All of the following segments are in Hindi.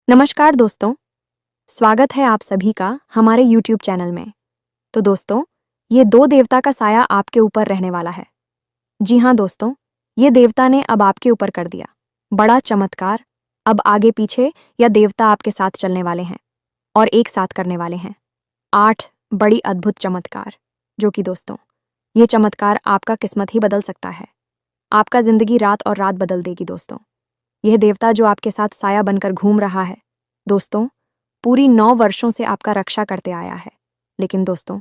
नमस्कार दोस्तों, स्वागत है आप सभी का हमारे YouTube चैनल में। तो दोस्तों, ये दो देवता का साया आपके ऊपर रहने वाला है। जी हाँ दोस्तों, ये देवता ने अब आपके ऊपर कर दिया बड़ा चमत्कार। अब आगे पीछे या देवता आपके साथ चलने वाले हैं और एक साथ करने वाले हैं 8 बड़ी अद्भुत चमत्कार, जो कि दोस्तों, ये चमत्कार आपका किस्मत ही बदल सकता है। आपका जिंदगी रात और रात बदल देगी दोस्तों। यह देवता जो आपके साथ साया बनकर घूम रहा है दोस्तों, पूरी 9 वर्षों से आपका रक्षा करते आया है। लेकिन दोस्तों,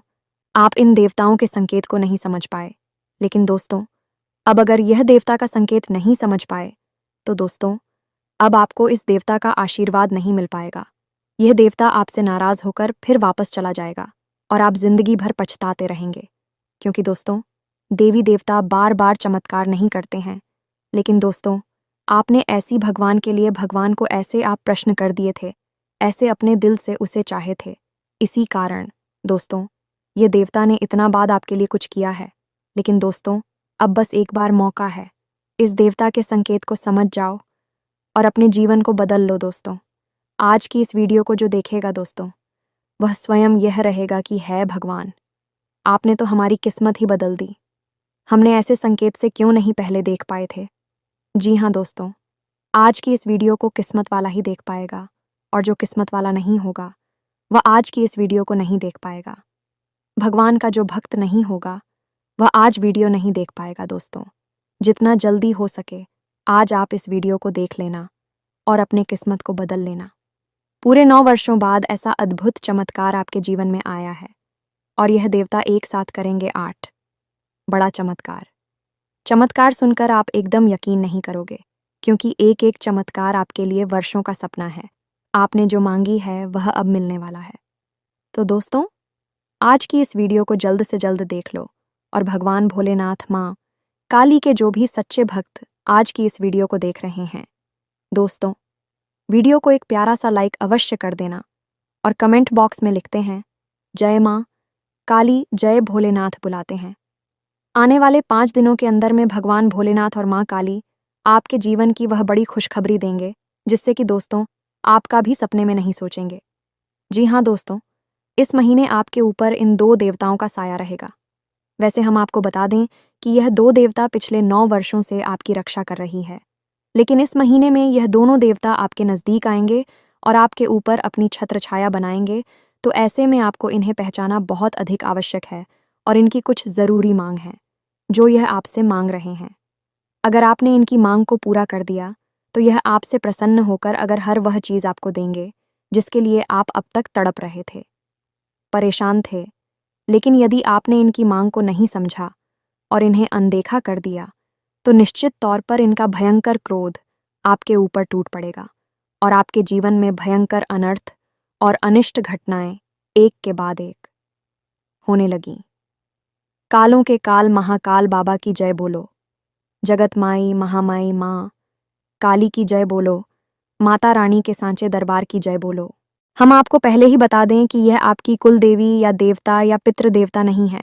आप इन देवताओं के संकेत को नहीं समझ पाए। लेकिन दोस्तों, अब अगर यह देवता का संकेत नहीं समझ पाए तो दोस्तों, अब आपको इस देवता का आशीर्वाद नहीं मिल पाएगा। यह देवता आपसे नाराज होकर फिर वापस चला जाएगा और आप जिंदगी भर पछताते रहेंगे। क्योंकि दोस्तों, देवी देवता बार बार चमत्कार नहीं करते हैं। लेकिन दोस्तों, आपने ऐसी भगवान के लिए भगवान को ऐसे आप प्रश्न कर दिए थे, ऐसे अपने दिल से उसे चाहे थे। इसी कारण दोस्तों, ये देवता ने इतना बाद आपके लिए कुछ किया है। लेकिन दोस्तों, अब बस एक बार मौका है। इस देवता के संकेत को समझ जाओ और अपने जीवन को बदल लो दोस्तों। आज की इस वीडियो को जो देखेगा दोस्तों, वह स्वयं यह रहेगा कि है भगवान, आपने तो हमारी किस्मत ही बदल दी। हमने ऐसे संकेत से क्यों नहीं पहले देख पाए थे। जी हाँ दोस्तों, आज की इस वीडियो को किस्मत वाला ही देख पाएगा और जो किस्मत वाला नहीं होगा वह आज की इस वीडियो को नहीं देख पाएगा। भगवान का जो भक्त नहीं होगा वह आज वीडियो नहीं देख पाएगा दोस्तों। जितना जल्दी हो सके आज आप इस वीडियो को देख लेना और अपने किस्मत को बदल लेना। पूरे 9 वर्षों बाद ऐसा अद्भुत चमत्कार आपके जीवन में आया है और यह देवता एक साथ करेंगे 8 बड़ा चमत्कार। चमत्कार सुनकर आप एकदम यकीन नहीं करोगे, क्योंकि एक एक चमत्कार आपके लिए वर्षों का सपना है। आपने जो मांगी है वह अब मिलने वाला है। तो दोस्तों, आज की इस वीडियो को जल्द से जल्द देख लो और भगवान भोलेनाथ, माँ काली के जो भी सच्चे भक्त आज की इस वीडियो को देख रहे हैं दोस्तों, वीडियो को एक प्यारा सा लाइक अवश्य कर देना और कमेंट बॉक्स में लिखते हैं जय माँ काली, जय भोलेनाथ बुलाते हैं। आने वाले 5 दिनों के अंदर में भगवान भोलेनाथ और माँ काली आपके जीवन की वह बड़ी खुशखबरी देंगे, जिससे कि दोस्तों, आपका भी सपने में नहीं सोचेंगे। जी हाँ दोस्तों, इस महीने आपके ऊपर इन 2 देवताओं का साया रहेगा। वैसे हम आपको बता दें कि यह 2 देवता पिछले 9 वर्षों से आपकी रक्षा कर रही है। लेकिन इस महीने में यह दोनों देवता आपके नज़दीक आएंगे और आपके ऊपर अपनी छत्र छाया बनाएंगे। तो ऐसे में आपको इन्हें पहचाना बहुत अधिक आवश्यक है और इनकी कुछ ज़रूरी मांग है जो यह आपसे मांग रहे हैं। अगर आपने इनकी मांग को पूरा कर दिया तो यह आपसे प्रसन्न होकर अगर हर वह चीज़ आपको देंगे जिसके लिए आप अब तक तड़प रहे थे, परेशान थे। लेकिन यदि आपने इनकी मांग को नहीं समझा और इन्हें अनदेखा कर दिया तो निश्चित तौर पर इनका भयंकर क्रोध आपके ऊपर टूट पड़ेगा और आपके जीवन में भयंकर अनर्थ और अनिष्ट घटनाएं एक के बाद एक होने लगीं। कालों के काल महाकाल बाबा की जय बोलो, जगत माई महामाई माँ काली की जय बोलो, माता रानी के सांचे दरबार की जय बोलो। हम आपको पहले ही बता दें कि यह आपकी कुल देवी या देवता या पितृ देवता नहीं है,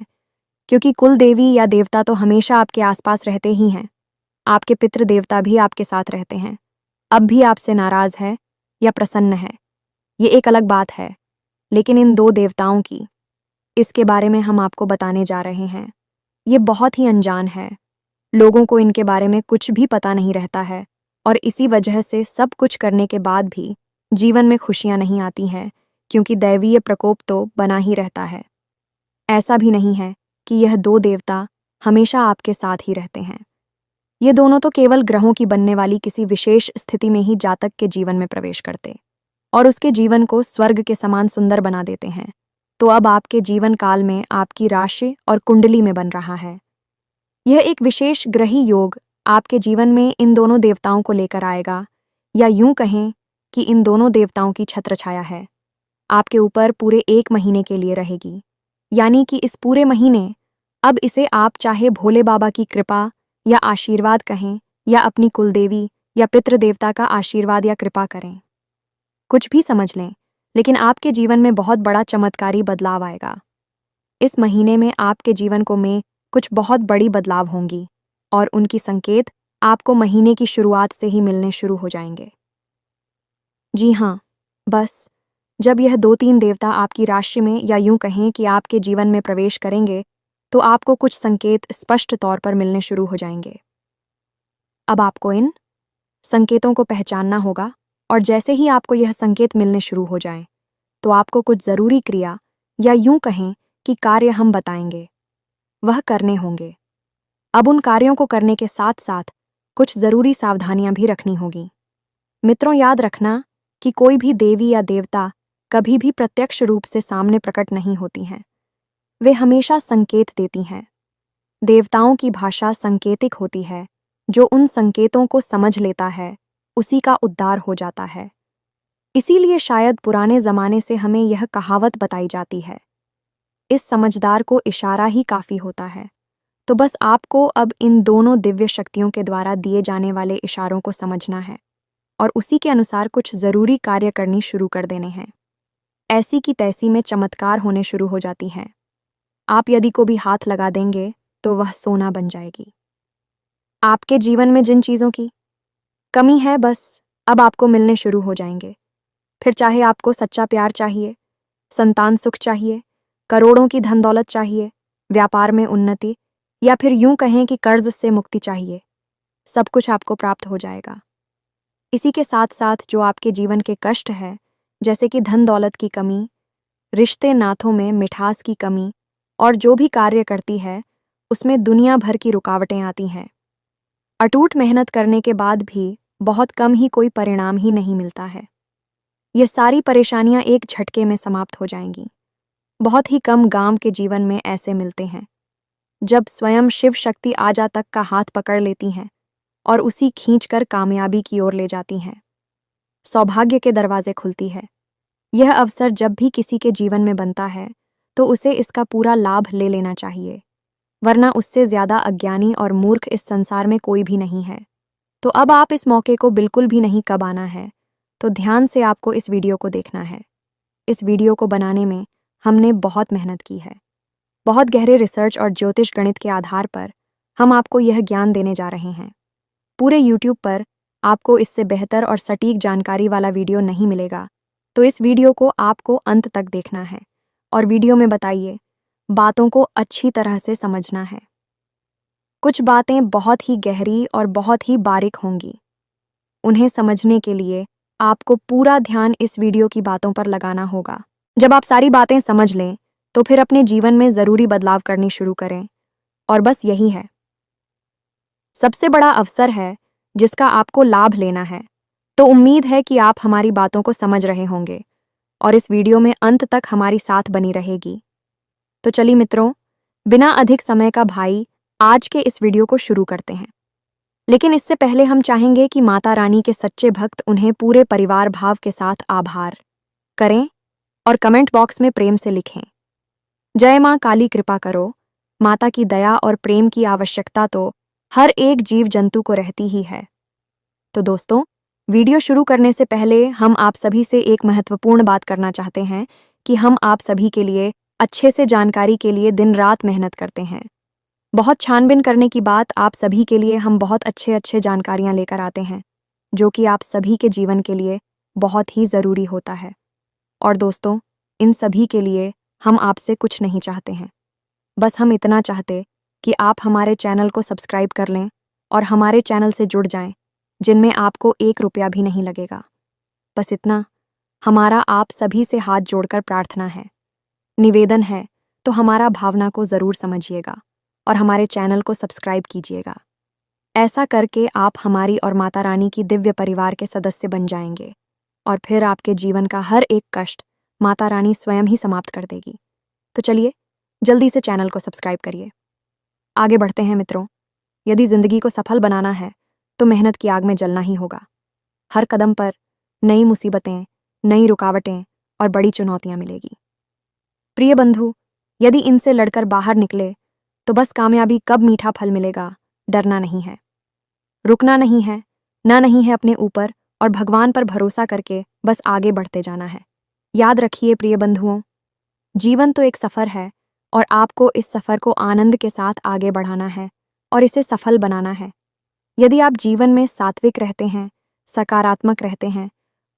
क्योंकि कुल देवी या देवता तो हमेशा आपके आसपास रहते ही हैं। आपके पितृ देवता भी आपके साथ रहते हैं, अब भी आपसे नाराज है या प्रसन्न है, ये एक अलग बात है। लेकिन इन 2 देवताओं की, इसके बारे में हम आपको बताने जा रहे हैं। ये बहुत ही अनजान है, लोगों को इनके बारे में कुछ भी पता नहीं रहता है और इसी वजह से सब कुछ करने के बाद भी जीवन में खुशियां नहीं आती हैं, क्योंकि दैवीय प्रकोप तो बना ही रहता है। ऐसा भी नहीं है कि यह 2 देवता हमेशा आपके साथ ही रहते हैं। ये दोनों तो केवल ग्रहों की बनने वाली किसी विशेष स्थिति में ही जातक के जीवन में प्रवेश करते और उसके जीवन को स्वर्ग के समान सुंदर बना देते हैं। तो अब आपके जीवन काल में आपकी राशि और कुंडली में बन रहा है। यह एक विशेष ग्रही योग आपके जीवन में इन दोनों देवताओं को लेकर आएगा, या यूं कहें कि इन दोनों देवताओं की छत्र छाया है आपके ऊपर पूरे 1 महीने के लिए रहेगी। यानी कि इस पूरे महीने, अब इसे आप चाहे भोले बाबा की कृपा या आशीर्वाद कहें या अपनी कुलदेवी या पितृ देवता का आशीर्वाद या कृपा करें, कुछ भी समझ लें, लेकिन आपके जीवन में बहुत बड़ा चमत्कारी बदलाव आएगा। इस महीने में आपके जीवन को में कुछ बहुत बड़ी बदलाव होंगी और उनकी संकेत आपको महीने की शुरुआत से ही मिलने शुरू हो जाएंगे। जी हाँ, बस जब यह 2-3 देवता आपकी राशि में या यूं कहें कि आपके जीवन में प्रवेश करेंगे, तो आपको कुछ संकेत स्पष्ट तौर पर मिलने शुरू हो जाएंगे। अब आपको इन संकेतों को पहचानना होगा और जैसे ही आपको यह संकेत मिलने शुरू हो जाएं, तो आपको कुछ जरूरी क्रिया या यूं कहें कि कार्य हम बताएंगे, वह करने होंगे। अब उन कार्यों को करने के साथ साथ कुछ जरूरी सावधानियां भी रखनी होगी। मित्रों, याद रखना कि कोई भी देवी या देवता कभी भी प्रत्यक्ष रूप से सामने प्रकट नहीं होती हैं। वे हमेशा संकेत देती हैं। देवताओं की भाषा संकेतिक होती है। जो उन संकेतों को समझ लेता है, उसी का उद्धार हो जाता है। इसीलिए शायद पुराने जमाने से हमें यह कहावत बताई जाती है, इस समझदार को इशारा ही काफी होता है। तो बस आपको अब इन दोनों दिव्य शक्तियों के द्वारा दिए जाने वाले इशारों को समझना है और उसी के अनुसार कुछ जरूरी कार्य करनी शुरू कर देने हैं। ऐसी की तैसी में चमत्कार होने शुरू हो जाती हैं। आप यदि को भी हाथ लगा देंगे तो वह सोना बन जाएगी। आपके जीवन में जिन चीजों की कमी है, बस अब आपको मिलने शुरू हो जाएंगे। फिर चाहे आपको सच्चा प्यार चाहिए, संतान सुख चाहिए, करोड़ों की धन दौलत चाहिए, व्यापार में उन्नति, या फिर यूं कहें कि कर्ज से मुक्ति चाहिए, सब कुछ आपको प्राप्त हो जाएगा। इसी के साथ साथ जो आपके जीवन के कष्ट है, जैसे कि धन दौलत की कमी, रिश्ते नातों में मिठास की कमी, और जो भी कार्य करती है उसमें दुनिया भर की रुकावटें आती हैं। अटूट मेहनत करने के बाद भी बहुत कम ही कोई परिणाम ही नहीं मिलता है। ये सारी परेशानियां एक झटके में समाप्त हो जाएंगी। बहुत ही कम गांव के जीवन में ऐसे मिलते हैं, जब स्वयं शिव शक्ति आजा तक का हाथ पकड़ लेती हैं और उसी खींचकर कामयाबी की ओर ले जाती हैं। सौभाग्य के दरवाजे खुलती है। यह अवसर जब भी किसी के जीवन में बनता है, तो उसे इसका पूरा लाभ ले लेना चाहिए, वरना उससे ज्यादा अज्ञानी और मूर्ख इस संसार में कोई भी नहीं है। तो अब आप इस मौके को बिल्कुल भी नहीं कबाना है, तो ध्यान से आपको इस वीडियो को देखना है। इस वीडियो को बनाने में हमने बहुत मेहनत की है। बहुत गहरे रिसर्च और ज्योतिष गणित के आधार पर हम आपको यह ज्ञान देने जा रहे हैं। पूरे यूट्यूब पर आपको इससे बेहतर और सटीक जानकारी वाला वीडियो नहीं मिलेगा, तो इस वीडियो को आपको अंत तक देखना है और वीडियो में बताइए बातों को अच्छी तरह से समझना है। कुछ बातें बहुत ही गहरी और बहुत ही बारीक होंगी। उन्हें समझने के लिए आपको पूरा ध्यान इस वीडियो की बातों पर लगाना होगा। जब आप सारी बातें समझ लें, तो फिर अपने जीवन में जरूरी बदलाव करनी शुरू करें। और बस यही है सबसे बड़ा अवसर है जिसका आपको लाभ लेना है। तो उम्मीद है कि आप हमारी बातों को समझ रहे होंगे और इस वीडियो में अंत तक हमारी साथ बनी रहेगी। तो चलिए मित्रों, बिना अधिक समय का भाई आज के इस वीडियो को शुरू करते हैं। लेकिन इससे पहले हम चाहेंगे कि माता रानी के सच्चे भक्त उन्हें पूरे परिवार भाव के साथ आभार करें और कमेंट बॉक्स में प्रेम से लिखें, जय मां काली कृपा करो। माता की दया और प्रेम की आवश्यकता तो हर एक जीव जंतु को रहती ही है। तो दोस्तों, वीडियो शुरू करने से पहले हम आप सभी से एक महत्वपूर्ण बात करना चाहते हैं कि हम आप सभी के लिए अच्छे से जानकारी के लिए दिन रात मेहनत करते हैं। बहुत छानबीन करने की बात आप सभी के लिए हम बहुत अच्छे जानकारियां लेकर आते हैं, जो कि आप सभी के जीवन के लिए बहुत ही ज़रूरी होता है। और दोस्तों, इन सभी के लिए हम आपसे कुछ नहीं चाहते हैं, बस हम इतना चाहते कि आप हमारे चैनल को सब्सक्राइब कर लें और हमारे चैनल से जुड़ जाएं, जिनमें आपको 1 रुपया भी नहीं लगेगा। बस इतना हमारा आप सभी से हाथ जोड़कर प्रार्थना है, निवेदन है। तो हमारा भावना को ज़रूर समझिएगा और हमारे चैनल को सब्सक्राइब कीजिएगा। ऐसा करके आप हमारी और माता रानी की दिव्य परिवार के सदस्य बन जाएंगे और फिर आपके जीवन का हर एक कष्ट माता रानी स्वयं ही समाप्त कर देगी। तो चलिए जल्दी से चैनल को सब्सक्राइब करिए। आगे बढ़ते हैं मित्रों। यदि जिंदगी को सफल बनाना है तो मेहनत की आग में जलना ही होगा। हर कदम पर नई मुसीबतें, नई रुकावटें और बड़ी चुनौतियां मिलेगी। प्रिय बंधु, यदि इनसे लड़कर बाहर निकले तो बस कामयाबी कब मीठा फल मिलेगा, डरना नहीं है, रुकना नहीं है, ना नहीं है अपने ऊपर और भगवान पर भरोसा करके बस आगे बढ़ते जाना है। याद रखिए प्रिय बंधुओं, जीवन तो एक सफ़र है और आपको इस सफ़र को आनंद के साथ आगे बढ़ाना है और इसे सफल बनाना है। यदि आप जीवन में सात्विक रहते हैं, सकारात्मक रहते हैं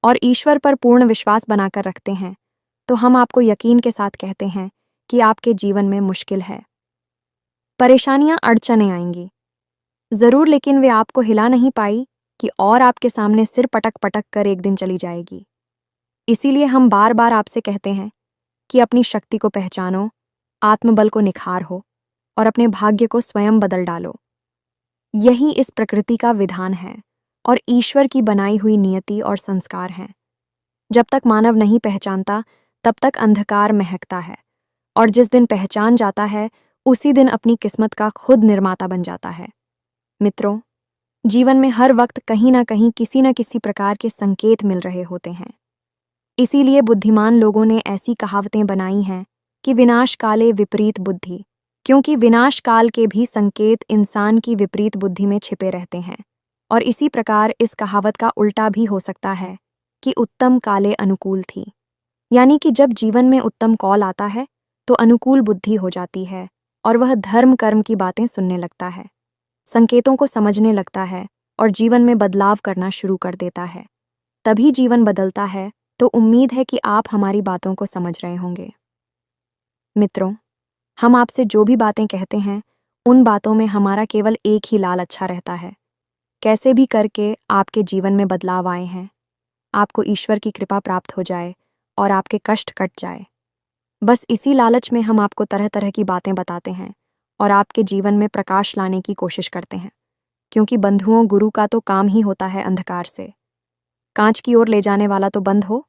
और ईश्वर पर पूर्ण विश्वास बनाकर रखते हैं, तो हम आपको यकीन के साथ कहते हैं कि आपके जीवन में मुश्किल है। परेशानियां, अड़चनें आएंगी जरूर, लेकिन वे आपको हिला नहीं पाई कि और आपके सामने सिर पटक पटक कर एक दिन चली जाएगी। इसीलिए हम बार बार आपसे कहते हैं कि अपनी शक्ति को पहचानो, आत्मबल को निखार हो और अपने भाग्य को स्वयं बदल डालो। यही इस प्रकृति का विधान है और ईश्वर की बनाई हुई नियति और संस्कार हैं। जब तक मानव नहीं पहचानता, तब तक अंधकार महकता है, और जिस दिन पहचान जाता है, उसी दिन अपनी किस्मत का खुद निर्माता बन जाता है। मित्रों, जीवन में हर वक्त कहीं ना कहीं किसी न किसी प्रकार के संकेत मिल रहे होते हैं। इसीलिए बुद्धिमान लोगों ने ऐसी कहावतें बनाई हैं कि विनाश काले विपरीत बुद्धि, क्योंकि विनाश काल के भी संकेत इंसान की विपरीत बुद्धि में छिपे रहते हैं। और इसी प्रकार इस कहावत का उल्टा भी हो सकता है कि उत्तम काले अनुकूल थी, यानी कि जब जीवन में उत्तम कौल आता है तो अनुकूल बुद्धि हो जाती है और वह धर्म कर्म की बातें सुनने लगता है, संकेतों को समझने लगता है और जीवन में बदलाव करना शुरू कर देता है। तभी जीवन बदलता है। तो उम्मीद है कि आप हमारी बातों को समझ रहे होंगे। मित्रों, हम आपसे जो भी बातें कहते हैं, उन बातों में हमारा केवल एक ही लाल अच्छा रहता है, कैसे भी करके आपके जीवन में बदलाव आए हैं, आपको ईश्वर की कृपा प्राप्त हो जाए और आपके कष्ट कट जाए। बस इसी लालच में हम आपको तरह तरह की बातें बताते हैं और आपके जीवन में प्रकाश लाने की कोशिश करते हैं, क्योंकि बंधुओं, गुरु का तो काम ही होता है अंधकार से कांच की ओर ले जाने वाला तो बंद हो।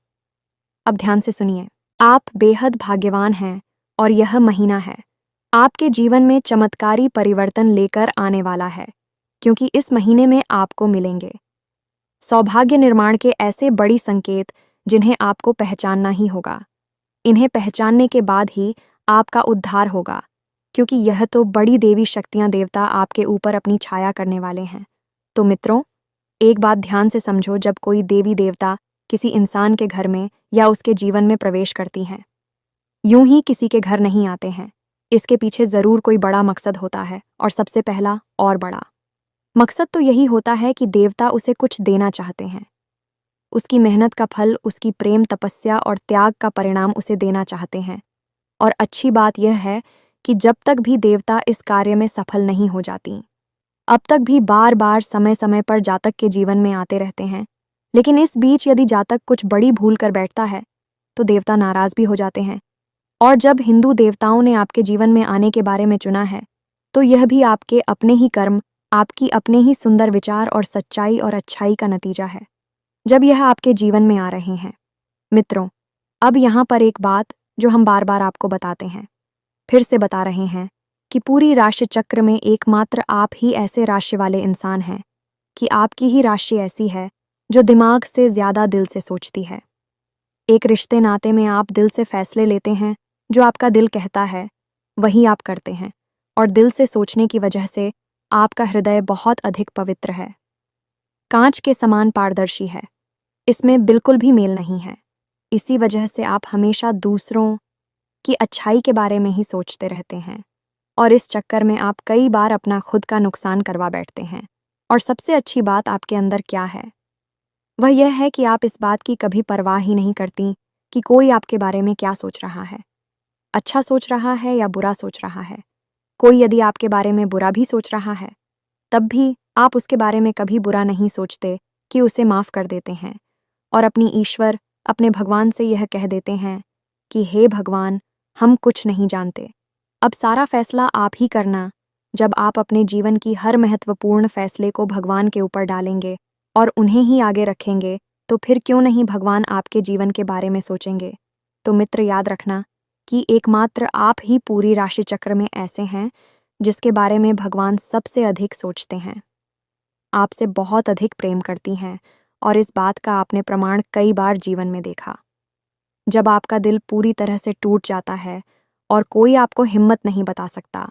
अब ध्यान से सुनिए, आप बेहद भाग्यवान हैं और यह महीना है आपके जीवन में चमत्कारी परिवर्तन लेकर आने वाला है, क्योंकि इस महीने में आपको मिलेंगे सौभाग्य निर्माण के ऐसे बड़ी संकेत जिन्हें आपको पहचानना ही होगा। इन्हें पहचानने के बाद ही आपका उद्धार होगा, क्योंकि यह तो बड़ी देवी शक्तियां, देवता आपके ऊपर अपनी छाया करने वाले हैं। तो मित्रों, एक बात ध्यान से समझो, जब कोई देवी देवता किसी इंसान के घर में या उसके जीवन में प्रवेश करती हैं, यूं ही किसी के घर नहीं आते हैं। इसके पीछे जरूर कोई बड़ा मकसद होता है, और सबसे पहला और बड़ा मकसद तो यही होता है कि देवता उसे कुछ देना चाहते हैं। उसकी मेहनत का फल, उसकी प्रेम, तपस्या और त्याग का परिणाम उसे देना चाहते हैं। और अच्छी बात यह है कि जब तक भी देवता इस कार्य में सफल नहीं हो जाती, अब तक भी बार बार समय समय पर जातक के जीवन में आते रहते हैं। लेकिन इस बीच यदि जातक कुछ बड़ी भूल कर बैठता है तो देवता नाराज भी हो जाते हैं। और जब हिंदू देवताओं ने आपके जीवन में आने के बारे में चुना है, तो यह भी आपके अपने ही कर्म, आपकी अपने ही सुंदर विचार और सच्चाई और अच्छाई का नतीजा है, जब यह आपके जीवन में आ रहे हैं। मित्रों, अब यहाँ पर एक बात जो हम बार बार आपको बताते हैं, फिर से बता रहे हैं कि पूरी राशि चक्र में एकमात्र आप ही ऐसे राशि वाले इंसान हैं कि आपकी ही राशि ऐसी है जो दिमाग से ज्यादा दिल से सोचती है। एक रिश्ते नाते में आप दिल से फैसले लेते हैं, जो आपका दिल कहता है वही आप करते हैं, और दिल से सोचने की वजह से आपका हृदय बहुत अधिक पवित्र है, कांच के समान पारदर्शी है, इसमें बिल्कुल भी मेल नहीं है। इसी वजह से आप हमेशा दूसरों की अच्छाई के बारे में ही सोचते रहते हैं, और इस चक्कर में आप कई बार अपना खुद का नुकसान करवा बैठते हैं। और सबसे अच्छी बात आपके अंदर क्या है, वह यह है कि आप इस बात की कभी परवाह ही नहीं करती कि कोई आपके बारे में क्या सोच रहा है, अच्छा सोच रहा है या बुरा सोच रहा है। कोई यदि आपके बारे में बुरा भी सोच रहा है, तब भी आप उसके बारे में कभी बुरा नहीं सोचते कि उसे माफ़ कर देते हैं, और अपनी ईश्वर, अपने भगवान से यह कह देते हैं कि हे भगवान, हम कुछ नहीं जानते, अब सारा फैसला आप ही करना। जब आप अपने जीवन की हर महत्वपूर्ण फैसले को भगवान के ऊपर डालेंगे और उन्हें ही आगे रखेंगे, तो फिर क्यों नहीं भगवान आपके जीवन के बारे में सोचेंगे। तो मित्र, याद रखना कि एकमात्र आप ही पूरी राशि चक्र में ऐसे हैं जिसके बारे में भगवान सबसे अधिक सोचते हैं, आपसे बहुत अधिक प्रेम करती हैं, और इस बात का आपने प्रमाण कई बार जीवन में देखा। जब आपका दिल पूरी तरह से टूट जाता है और कोई आपको हिम्मत नहीं बता सकता,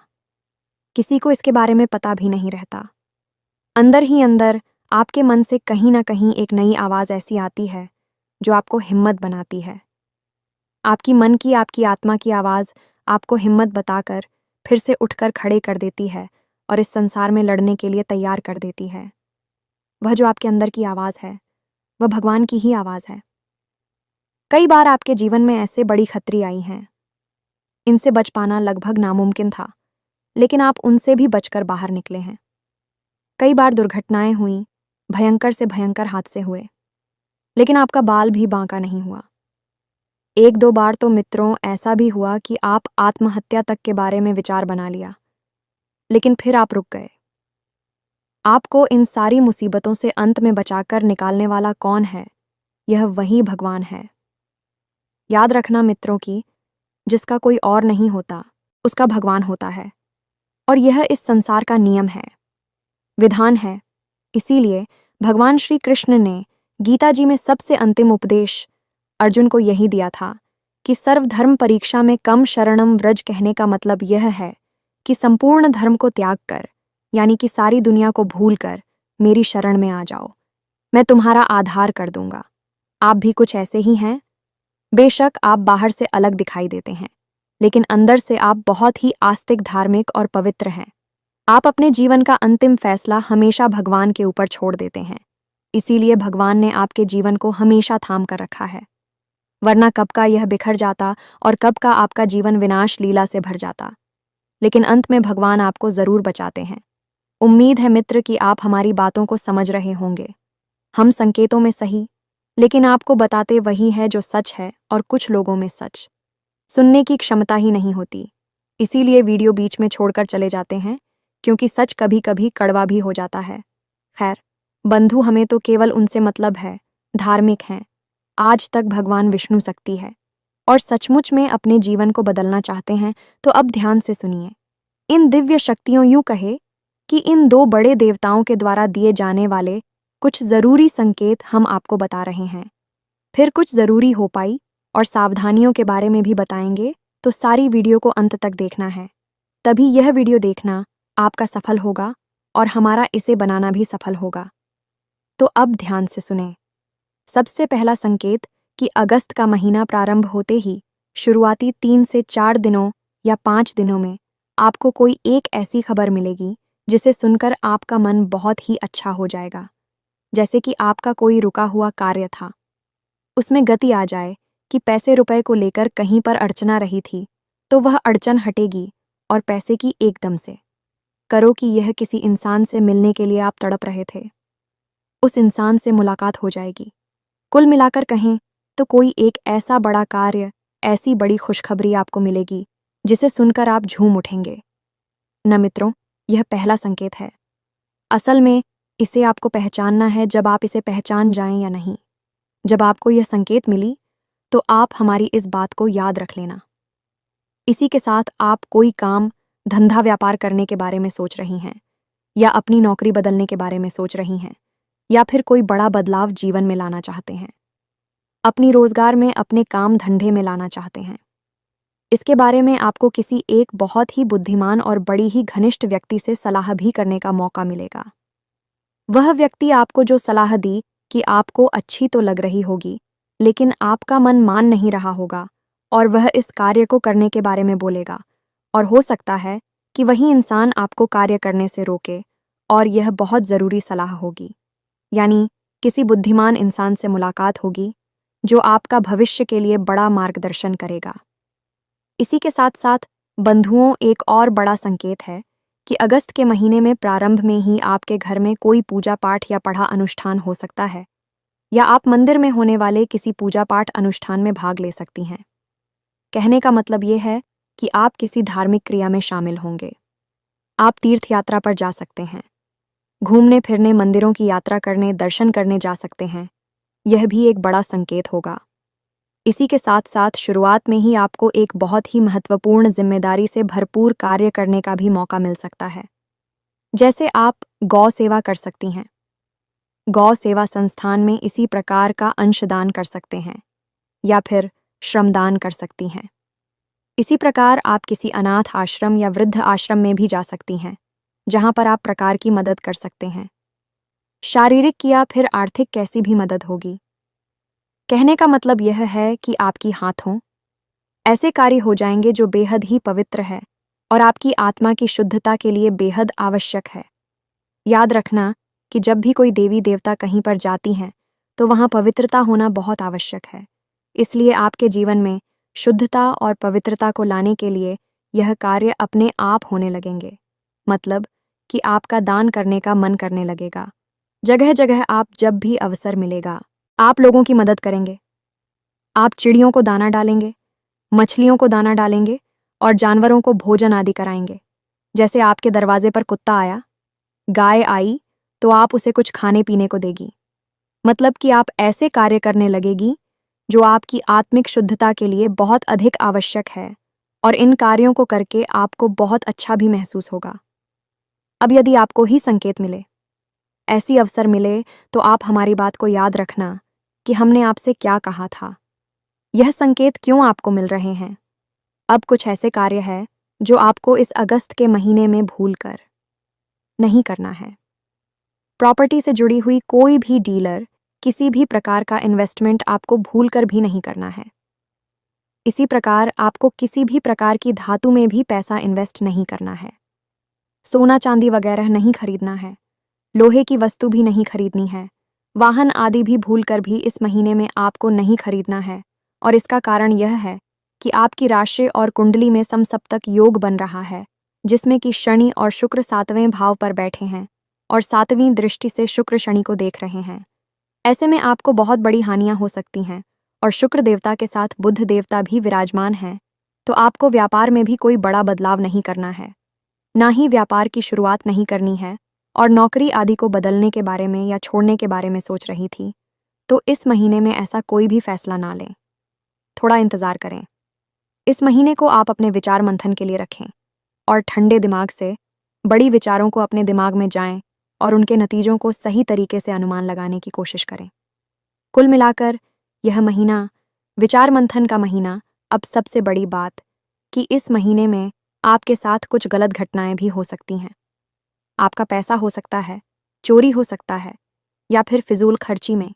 किसी को इसके बारे में पता भी नहीं रहता, अंदर ही अंदर आपके मन से कहीं ना कहीं एक नई आवाज़ ऐसी आती है जो आपको हिम्मत बनाती है। आपकी मन की, आपकी आत्मा की आवाज़ आपको हिम्मत बताकर फिर से उठकर खड़े कर देती है और इस संसार में लड़ने के लिए तैयार कर देती है। वह जो आपके अंदर की आवाज़ है, वह भगवान की ही आवाज़ है। कई बार आपके जीवन में ऐसे बड़ी खतरे आई हैं, इनसे बच पाना लगभग नामुमकिन था, लेकिन आप उनसे भी बचकर बाहर निकले हैं। कई बार दुर्घटनाएं हुई, भयंकर से भयंकर हादसे हुए, लेकिन आपका बाल भी बांका नहीं हुआ। एक दो बार तो मित्रों ऐसा भी हुआ कि आप आत्महत्या तक के बारे में विचार बना लिया, लेकिन फिर आप रुक गए। आपको इन सारी मुसीबतों से अंत में बचाकर निकालने वाला कौन है? यह वही भगवान है। याद रखना मित्रों कि जिसका कोई और नहीं होता, उसका भगवान होता है, और यह इस संसार का नियम है, विधान है। इसीलिए भगवान श्री कृष्ण ने गीता जी में सबसे अंतिम उपदेश अर्जुन को यही दिया था कि सर्वधर्म परीक्षा में कम शरणम व्रज कहने का मतलब यह है कि संपूर्ण धर्म को त्याग कर, यानी कि सारी दुनिया को भूल कर मेरी शरण में आ जाओ, मैं तुम्हारा आधार कर दूंगा। आप भी कुछ ऐसे ही हैं। बेशक आप बाहर से अलग दिखाई देते हैं, लेकिन अंदर से आप बहुत ही आस्तिक, धार्मिक और पवित्र हैं। आप अपने जीवन का अंतिम फैसला हमेशा भगवान के ऊपर छोड़ देते हैं। इसीलिए भगवान ने आपके जीवन को हमेशा थाम कर रखा है, वरना कब का यह बिखर जाता और कब का आपका जीवन विनाश लीला से भर जाता। लेकिन अंत में भगवान आपको जरूर बचाते हैं। उम्मीद है मित्र कि आप हमारी बातों को समझ रहे होंगे। हम संकेतों में सही, लेकिन आपको बताते वही है जो सच है, और कुछ लोगों में सच सुनने की क्षमता ही नहीं होती। इसीलिए वीडियो बीच में छोड़कर चले जाते हैं, क्योंकि सच कभी कभी कड़वा भी हो जाता है। खैर बंधु, हमें तो केवल उनसे मतलब है, धार्मिक हैं। आज तक भगवान विष्णु शक्ति है और सचमुच में अपने जीवन को बदलना चाहते हैं तो अब ध्यान से सुनिए। इन दिव्य शक्तियों, यूं कहे कि इन दो बड़े देवताओं के द्वारा दिए जाने वाले कुछ जरूरी संकेत हम आपको बता रहे हैं। फिर कुछ जरूरी हो पाई और सावधानियों के बारे में भी बताएंगे, तो सारी वीडियो को अंत तक देखना है। तभी यह वीडियो देखना आपका सफल होगा और हमारा इसे बनाना भी सफल होगा। तो अब ध्यान से सुने। सबसे पहला संकेत कि अगस्त का महीना प्रारंभ होते ही शुरुआती 3 से 4 दिनों या 5 दिनों में आपको कोई एक ऐसी खबर मिलेगी जिसे सुनकर आपका मन बहुत ही अच्छा हो जाएगा। जैसे कि आपका कोई रुका हुआ कार्य था, उसमें गति आ जाए, कि पैसे रुपए को लेकर कहीं पर अड़चना रही थी तो वह अड़चन हटेगी, और पैसे की एकदम से करो कि यह किसी इंसान से मिलने के लिए आप तड़प रहे थे, उस इंसान से मुलाकात हो जाएगी। कुल मिलाकर कहें तो कोई एक ऐसा बड़ा कार्य, ऐसी बड़ी खुशखबरी आपको मिलेगी जिसे सुनकर आप झूम उठेंगे। न मित्रों, यह पहला संकेत है। असल में इसे आपको पहचानना है जब आप इसे पहचान जाएं या नहीं। जब आपको यह संकेत मिली तो आप हमारी इस बात को याद रख लेना। इसी के साथ आप कोई काम, धंधा, व्यापार करने के बारे में सोच रही हैं, या अपनी नौकरी बदलने के बारे में सोच रही हैं, या फिर कोई बड़ा बदलाव जीवन में लाना चाहते हैं, अपनी रोजगार में, अपने काम धंधे में लाना चाहते हैं। इसके बारे में आपको किसी एक बहुत ही बुद्धिमान और बड़ी ही घनिष्ठ व्यक्ति से सलाह भी करने का मौका मिलेगा। वह व्यक्ति आपको जो सलाह दी कि आपको अच्छी तो लग रही होगी, लेकिन आपका मन मान नहीं रहा होगा और वह इस कार्य को करने के बारे में बोलेगा, और हो सकता है कि वही इंसान आपको कार्य करने से रोके, और यह बहुत ज़रूरी सलाह होगी। यानी किसी बुद्धिमान इंसान से मुलाकात होगी जो आपका भविष्य के लिए बड़ा मार्गदर्शन करेगा। इसी के साथ साथ बंधुओं, एक और बड़ा संकेत है कि अगस्त के महीने में प्रारंभ में ही आपके घर में कोई पूजा पाठ या पढ़ा अनुष्ठान हो सकता है, या आप मंदिर में होने वाले किसी पूजा पाठ अनुष्ठान में भाग ले सकती हैं। कहने का मतलब ये है कि आप किसी धार्मिक क्रिया में शामिल होंगे। आप तीर्थ यात्रा पर जा सकते हैं, घूमने फिरने, मंदिरों की यात्रा करने, दर्शन करने जा सकते हैं। यह भी एक बड़ा संकेत होगा। इसी के साथ साथ शुरुआत में ही आपको एक बहुत ही महत्वपूर्ण जिम्मेदारी से भरपूर कार्य करने का भी मौका मिल सकता है। जैसे आप गौ सेवा कर सकती हैं, गौ सेवा संस्थान में इसी प्रकार का अंशदान कर सकते हैं, या फिर श्रमदान कर सकती हैं। इसी प्रकार आप किसी अनाथ आश्रम या वृद्ध आश्रम में भी जा सकती हैं, जहां पर आप प्रकार की मदद कर सकते हैं। शारीरिक या फिर आर्थिक कैसी भी मदद होगी। कहने का मतलब यह है कि आपकी हाथों ऐसे कार्य हो जाएंगे जो बेहद ही पवित्र है और आपकी आत्मा की शुद्धता के लिए बेहद आवश्यक है। याद रखना कि जब भी कोई देवी देवता कहीं पर जाती हैं तो वहाँ पवित्रता होना बहुत आवश्यक है। इसलिए आपके जीवन में शुद्धता और पवित्रता को लाने के लिए यह कार्य अपने आप होने लगेंगे। मतलब कि आपका दान करने का मन करने लगेगा। जगह जगह आप जब भी अवसर मिलेगा, आप लोगों की मदद करेंगे। आप चिड़ियों को दाना डालेंगे, मछलियों को दाना डालेंगे और जानवरों को भोजन आदि कराएंगे। जैसे आपके दरवाजे पर कुत्ता आया, गाय आई, तो आप उसे कुछ खाने पीने को देगी। मतलब कि आप ऐसे कार्य करने लगेगी जो आपकी आत्मिक शुद्धता के लिए बहुत अधिक आवश्यक है, और इन कार्यों को करके आपको बहुत अच्छा भी महसूस होगा। अब यदि आपको ही संकेत मिले, ऐसी अवसर मिले, तो आप हमारी बात को याद रखना कि हमने आपसे क्या कहा था। यह संकेत क्यों आपको मिल रहे हैं? अब कुछ ऐसे कार्य हैं जो आपको इस अगस्त के महीने में भूलकर नहीं करना है। प्रॉपर्टी से जुड़ी हुई कोई भी डीलर, किसी भी प्रकार का इन्वेस्टमेंट आपको भूलकर भी नहीं करना है। इसी प्रकार आपको किसी भी प्रकार की धातु में भी पैसा इन्वेस्ट नहीं करना है। सोना चांदी वगैरह नहीं खरीदना है। लोहे की वस्तु भी नहीं खरीदनी है। वाहन आदि भी भूलकर भी इस महीने में आपको नहीं खरीदना है, और इसका कारण यह है कि आपकी राशि और कुंडली में समसप्तक योग बन रहा है, जिसमें कि शनि और शुक्र 7वें भाव पर बैठे हैं और 7वीं दृष्टि से शुक्र शनि को देख रहे हैं। ऐसे में आपको बहुत बड़ी हानियां हो सकती हैं, और शुक्र देवता के साथ बुध देवता भी विराजमान हैं, तो आपको व्यापार में भी कोई बड़ा बदलाव नहीं करना है, ना ही व्यापार की शुरुआत नहीं करनी है, और नौकरी आदि को बदलने के बारे में या छोड़ने के बारे में सोच रही थी, तो इस महीने में ऐसा कोई भी फैसला ना लें। थोड़ा इंतजार करें। इस महीने को आप अपने विचार मंथन के लिए रखें और ठंडे दिमाग से बड़ी विचारों को अपने दिमाग में जाएं और उनके नतीजों को सही तरीके से अनुमान लगाने की कोशिश करें। कुल मिलाकर यह महीना विचार मंथन का महीना। अब सबसे बड़ी बात कि इस महीने में आपके साथ कुछ गलत घटनाएं भी हो सकती हैं। आपका पैसा हो सकता है चोरी हो सकता है, या फिर फिजूल खर्ची में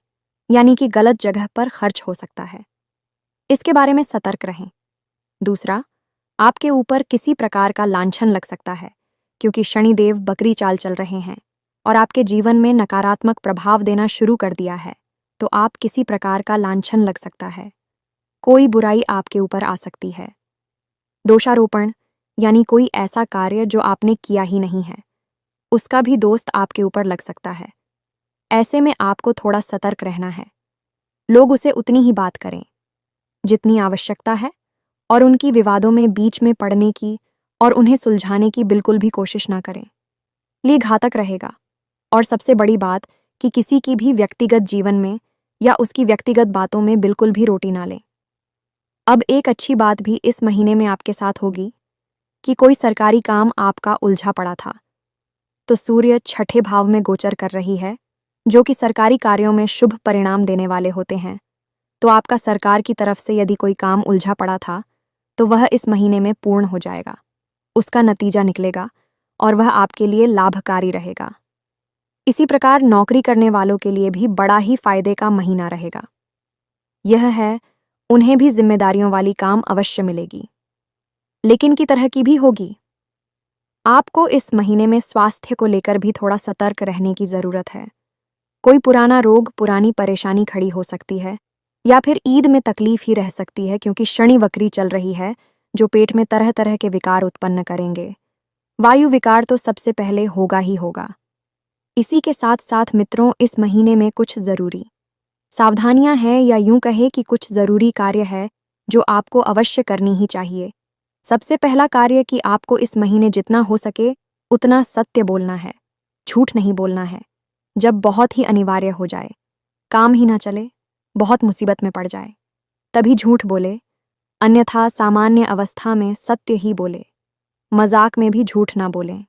यानी कि गलत जगह पर खर्च हो सकता है। इसके बारे में सतर्क रहें। दूसरा, आपके ऊपर किसी प्रकार का लांछन लग सकता है, क्योंकि शनिदेव बकरी चाल चल रहे हैं और आपके जीवन में नकारात्मक प्रभाव देना शुरू कर दिया है, तो आप किसी प्रकार का लांछन लग सकता है। कोई बुराई आपके ऊपर आ सकती है। दोषारोपण यानी कोई ऐसा कार्य जो आपने किया ही नहीं है, उसका भी दोस्त आपके ऊपर लग सकता है। ऐसे में आपको थोड़ा सतर्क रहना है। लोग उसे उतनी ही बात करें जितनी आवश्यकता है, और उनकी विवादों में बीच में पड़ने की और उन्हें सुलझाने की बिल्कुल भी कोशिश ना करें। लिए घातक रहेगा। और सबसे बड़ी बात कि किसी की भी व्यक्तिगत जीवन में या उसकी व्यक्तिगत बातों में बिल्कुल भी रोटी ना लें। अब एक अच्छी बात भी इस महीने में आपके साथ होगी कि कोई सरकारी काम आपका उलझा पड़ा था, तो सूर्य 6ठे भाव में गोचर कर रही है, जो कि सरकारी कार्यों में शुभ परिणाम देने वाले होते हैं। तो आपका सरकार की तरफ से यदि कोई काम उलझा पड़ा था, तो वह इस महीने में पूर्ण हो जाएगा। उसका नतीजा निकलेगा और वह आपके लिए लाभकारी रहेगा। इसी प्रकार नौकरी करने वालों के लिए भी बड़ा ही फायदे का महीना रहेगा। यह है, उन्हें भी जिम्मेदारियों वाली काम अवश्य मिलेगी, लेकिन की तरह की भी होगी। आपको इस महीने में स्वास्थ्य को लेकर भी थोड़ा सतर्क रहने की जरूरत है। कोई पुराना रोग, पुरानी परेशानी खड़ी हो सकती है, या फिर ईद में तकलीफ ही रह सकती है, क्योंकि शनि वक्री चल रही है, जो पेट में तरह तरह के विकार उत्पन्न करेंगे। वायु विकार तो सबसे पहले होगा ही होगा। इसी के साथ साथ मित्रों, इस महीने में कुछ जरूरी सावधानियां हैं, या यूं कहे कि कुछ जरूरी कार्य है जो आपको अवश्य करनी ही चाहिए। सबसे पहला कार्य कि आपको इस महीने जितना हो सके उतना सत्य बोलना है, झूठ नहीं बोलना है। जब बहुत ही अनिवार्य हो जाए, काम ही ना चले, बहुत मुसीबत में पड़ जाए, तभी झूठ बोले, अन्यथा सामान्य अवस्था में सत्य ही बोले। मजाक में भी झूठ ना बोलें।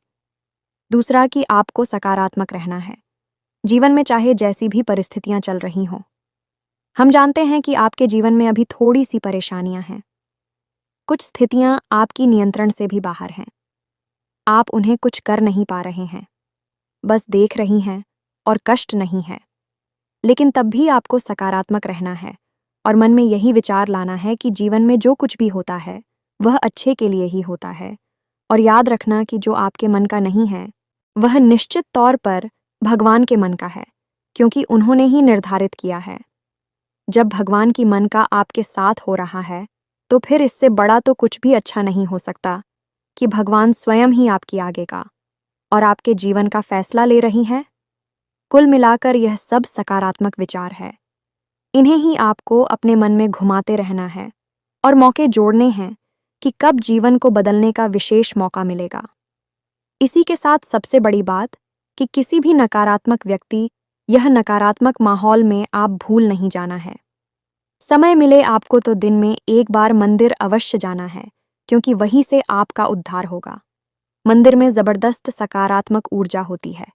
दूसरा कि आपको सकारात्मक रहना है, जीवन में चाहे जैसी भी परिस्थितियां चल रही हों। हम जानते हैं कि आपके जीवन में अभी थोड़ी सी परेशानियां हैं। कुछ स्थितियां आपकी नियंत्रण से भी बाहर हैं। आप उन्हें कुछ कर नहीं पा रहे हैं, बस देख रही हैं, और कष्ट नहीं है। लेकिन तब भी आपको सकारात्मक रहना है और मन में यही विचार लाना है कि जीवन में जो कुछ भी होता है वह अच्छे के लिए ही होता है। और याद रखना कि जो आपके मन का नहीं है वह निश्चित तौर पर भगवान के मन का है, क्योंकि उन्होंने ही निर्धारित किया है। जब भगवान की मन का आपके साथ हो रहा है, तो फिर इससे बड़ा तो कुछ भी अच्छा नहीं हो सकता कि भगवान स्वयं ही आपकी आगे का और आपके जीवन का फैसला ले रही हैं। कुल मिलाकर यह सब सकारात्मक विचार है। इन्हें ही आपको अपने मन में घुमाते रहना है और मौके जोड़ने हैं कि कब जीवन को बदलने का विशेष मौका मिलेगा। इसी के साथ सबसे बड़ी बात कि किसी भी नकारात्मक व्यक्ति यह नकारात्मक माहौल में आप भूल नहीं जाना है। समय मिले आपको तो दिन में एक बार मंदिर अवश्य जाना है, क्योंकि वहीं से आपका उद्धार होगा। मंदिर में जबरदस्त सकारात्मक ऊर्जा होती है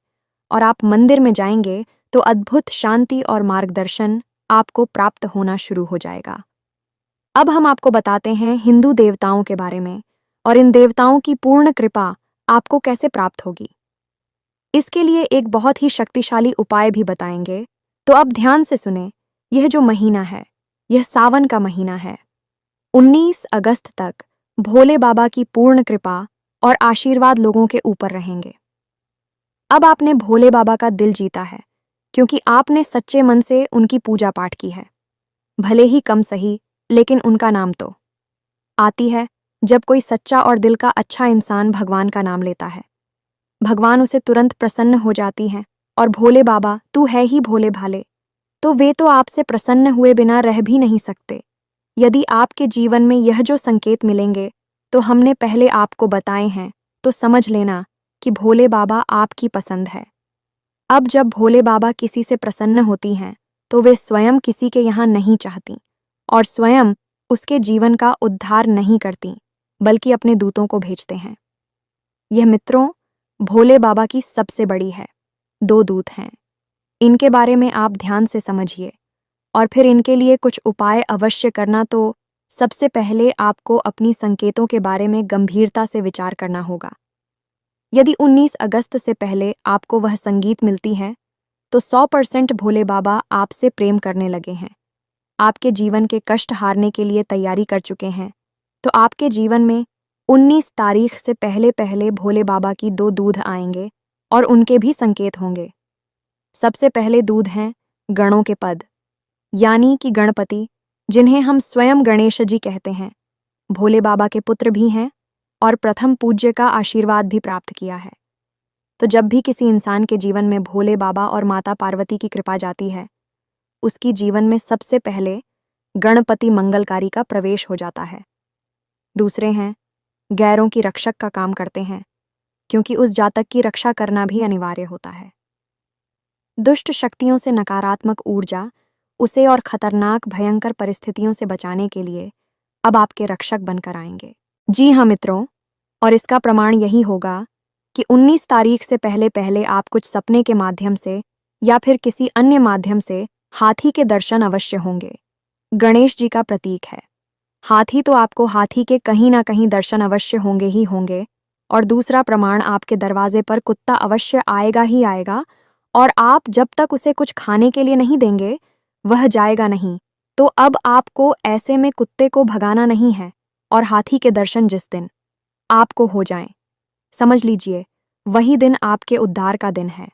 और आप मंदिर में जाएंगे तो अद्भुत शांति और मार्गदर्शन आपको प्राप्त होना शुरू हो जाएगा। अब हम आपको बताते हैं हिंदू देवताओं के बारे में और इन देवताओं की पूर्ण कृपा आपको कैसे प्राप्त होगी। इसके लिए एक बहुत ही शक्तिशाली उपाय भी बताएंगे, तो अब ध्यान से सुने। यह जो महीना है, यह सावन का महीना है। 19 अगस्त तक भोले बाबा की पूर्ण कृपा और आशीर्वाद लोगों के ऊपर रहेंगे। अब आपने भोले बाबा का दिल जीता है, क्योंकि आपने सच्चे मन से उनकी पूजा पाठ की है। भले ही कम सही, लेकिन उनका नाम तो आती है जब कोई सच्चा और दिल का अच्छा इंसान भगवान का नाम लेता है। भगवान उसे तुरंत प्रसन्न हो जाती हैं और भोले बाबा तू है ही भोले भाले, तो वे तो आपसे प्रसन्न हुए बिना रह भी नहीं सकते। यदि आपके जीवन में यह जो संकेत मिलेंगे तो हमने पहले आपको बताए हैं, तो समझ लेना कि भोले बाबा आपकी पसंद है। अब जब भोले बाबा किसी से प्रसन्न होती हैं तो वे स्वयं किसी के यहाँ नहीं चाहती और स्वयं उसके जीवन का उद्धार नहीं करती, बल्कि अपने दूतों को भेजते हैं। यह मित्रों भोले बाबा की सबसे बड़ी है। 2 दूत हैं। इनके बारे में आप ध्यान से समझिए और फिर इनके लिए कुछ उपाय अवश्य करना। तो सबसे पहले आपको अपनी संकेतों के बारे में गंभीरता से विचार करना होगा। यदि 19 अगस्त से पहले आपको वह संगीत मिलती है, तो 100% भोले बाबा आपसे प्रेम करने लगे हैं, आपके जीवन के कष्ट हारने के लिए तैयारी कर चुके हैं। तो आपके जीवन में 19 तारीख से पहले पहले भोले बाबा की 2 दूध आएंगे और उनके भी संकेत होंगे। सबसे पहले दूध हैं गणों के पद, यानी कि गणपति, जिन्हें हम स्वयं गणेश जी कहते हैं। भोले बाबा के पुत्र भी हैं और प्रथम पूज्य का आशीर्वाद भी प्राप्त किया है। तो जब भी किसी इंसान के जीवन में भोले बाबा और माता पार्वती की कृपा जाती है, उसकी जीवन में सबसे पहले गणपति मंगलकारी का प्रवेश हो जाता है। दूसरे हैं गैरों की रक्षक का काम करते हैं, क्योंकि उस जातक की रक्षा करना भी अनिवार्य होता है। दुष्ट शक्तियों से नकारात्मक ऊर्जा उसे और खतरनाक भयंकर परिस्थितियों से बचाने के लिए अब आपके रक्षक बनकर आएंगे। जी हाँ मित्रों, और इसका प्रमाण यही होगा कि 19 तारीख से पहले पहले आप कुछ सपने के माध्यम से या फिर किसी अन्य माध्यम से हाथी के दर्शन अवश्य होंगे। गणेश जी का प्रतीक है हाथी, तो आपको हाथी के कहीं ना कहीं दर्शन अवश्य होंगे ही होंगे। और दूसरा प्रमाण, आपके दरवाजे पर कुत्ता अवश्य आएगा ही आएगा, और आप जब तक उसे कुछ खाने के लिए नहीं देंगे वह जाएगा नहीं। तो अब आपको ऐसे में कुत्ते को भगाना नहीं है और हाथी के दर्शन जिस दिन आपको हो जाएं, समझ लीजिए वही दिन आपके उद्धार का दिन है।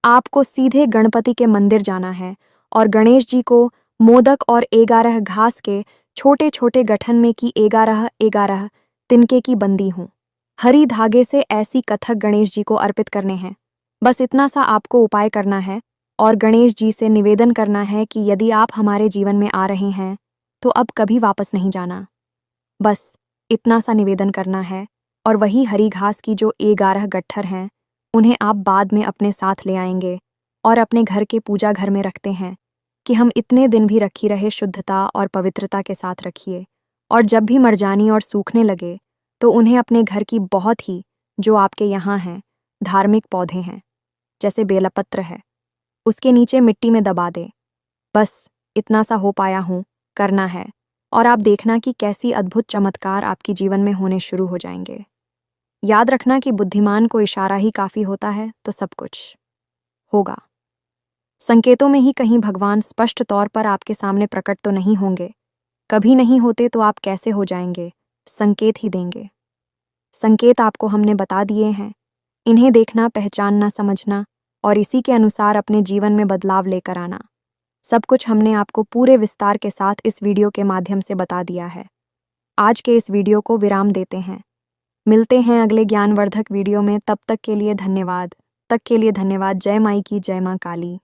आपको सीधे गणपति के मंदिर जाना है और गणेश जी को मोदक और 11 घास के छोटे छोटे गठन में की 11 तिनके की बंदी हूँ हरी धागे से ऐसी कथक गणेश जी को अर्पित करने हैं। बस इतना सा आपको उपाय करना है और गणेश जी से निवेदन करना है कि यदि आप हमारे जीवन में आ रहे हैं तो अब कभी वापस नहीं जाना। बस इतना सा निवेदन करना है और वही हरी घास की जो 11 गट्ठर हैं उन्हें आप बाद में अपने साथ ले आएंगे और अपने घर के पूजा घर में रखते हैं कि हम इतने दिन भी रखी रहे शुद्धता और पवित्रता के साथ रखिए। और जब भी मरजानी और सूखने लगे तो उन्हें अपने घर की बहुत ही जो आपके यहाँ हैं धार्मिक पौधे हैं, जैसे बेलपत्र है, उसके नीचे मिट्टी में दबा दे। बस इतना सा हो पाया हूँ करना है और आप देखना कि कैसी अद्भुत चमत्कार आपके जीवन में होने शुरू हो जाएंगे। याद रखना कि बुद्धिमान को इशारा ही काफ़ी होता है, तो सब कुछ होगा। संकेतों में ही कहीं भगवान स्पष्ट तौर पर आपके सामने प्रकट तो नहीं होंगे, कभी नहीं होते तो आप कैसे हो जाएंगे, संकेत ही देंगे। संकेत आपको हमने बता दिए हैं, इन्हें देखना, पहचानना, समझना और इसी के अनुसार अपने जीवन में बदलाव लेकर आना। सब कुछ हमने आपको पूरे विस्तार के साथ इस वीडियो के माध्यम से बता दिया है। आज के इस वीडियो को विराम देते हैं। मिलते हैं अगले ज्ञानवर्धक वीडियो में। तब तक के लिए धन्यवाद। जय माई की, जय मां काली।